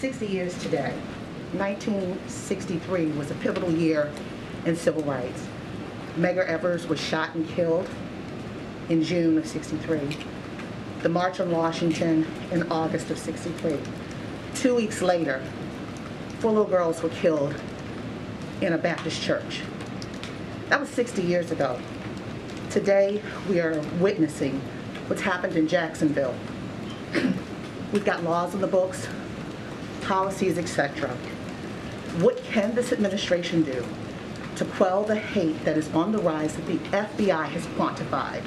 60 years today. 1963 was a pivotal year in civil rights. Medgar Evers was shot and killed in June of '63. The March on Washington in August of '63. 2 weeks later, 4 little girls were killed in a Baptist church. That was 60 years ago. Today, we are witnessing what's happened in Jacksonville. We've got laws in the books, policies, etc. What can this administration do to quell the hate that is on the rise that the FBI has quantified?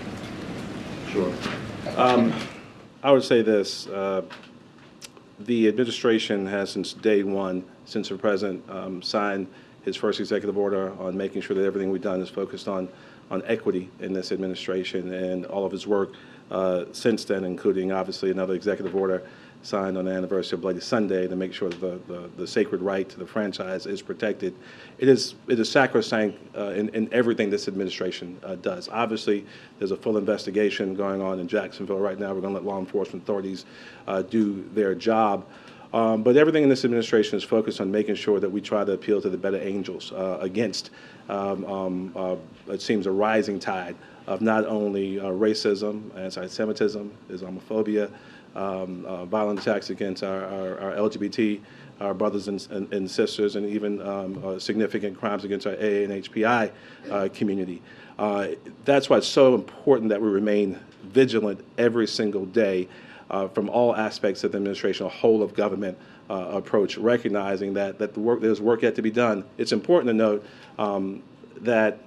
Sure. I would say this. The administration has, since day one, since the president signed his first executive order on making sure that everything we've done is focused on equity in this administration, and all of his work since then, including obviously another executive order signed on the anniversary of Bloody Sunday to make sure that the sacred right to the franchise is protected. It is sacrosanct in everything this administration does. Obviously, there's a full investigation going on in Jacksonville right now. We're going to let law enforcement authorities do their job. But everything in this administration is focused on making sure that we try to appeal to the better angels against, it seems, a rising tide of not only racism, anti-Semitism, Islamophobia, violent attacks against our LGBT, our brothers and sisters, and even significant crimes against our AA and HPI community. That's why it's so important that we remain vigilant every single day from all aspects of the administration, a whole of government approach, recognizing that there's work yet to be done. It's important to note that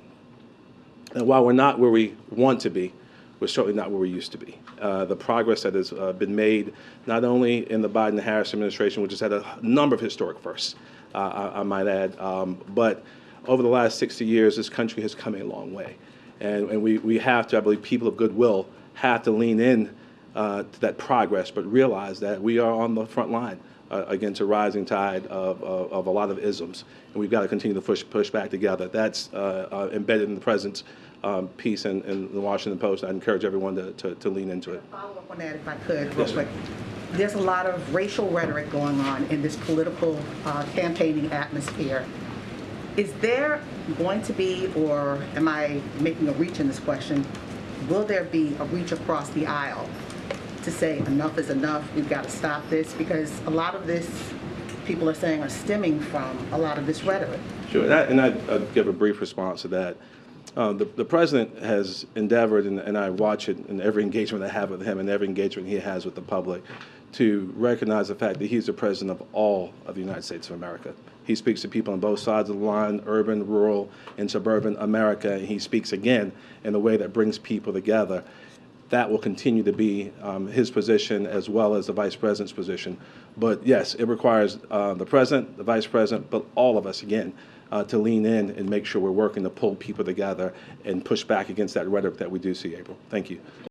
while we're not where we want to be, we're certainly not where we used to be. The progress that has been made, not only in the Biden-Harris administration, which has had a number of historic firsts, I might add, but over the last 60 years, this country has come a long way. And we have to, I believe, people of goodwill have to lean in to that progress, but realize that we are on the front line against a rising tide of a lot of isms, and we've got to continue to push back together. That's embedded in the president's piece in the Washington Post. I encourage everyone to lean into it. Follow up on that, if I could, real quick. There's a lot of racial rhetoric going on in this political campaigning atmosphere. Is there going to be, or am I making a reach in this question, will there be a reach across the aisle to say enough is enough, we've got to stop this? Because a lot of this, people are saying, are stemming from a lot of this rhetoric. Sure, and I'd give a brief response to that. The president has endeavored, and I watch it in every engagement I have with him and every engagement he has with the public, to recognize the fact that he's the president of all of the United States of America. He speaks to people on both sides of the line, urban, rural, and suburban America, and he speaks again in a way that brings people together. That will continue to be his position, as well as the vice president's position. But yes, it requires the president, the vice president, but all of us, again, to lean in and make sure we're working to pull people together and push back against that rhetoric that we do see, April. Thank you.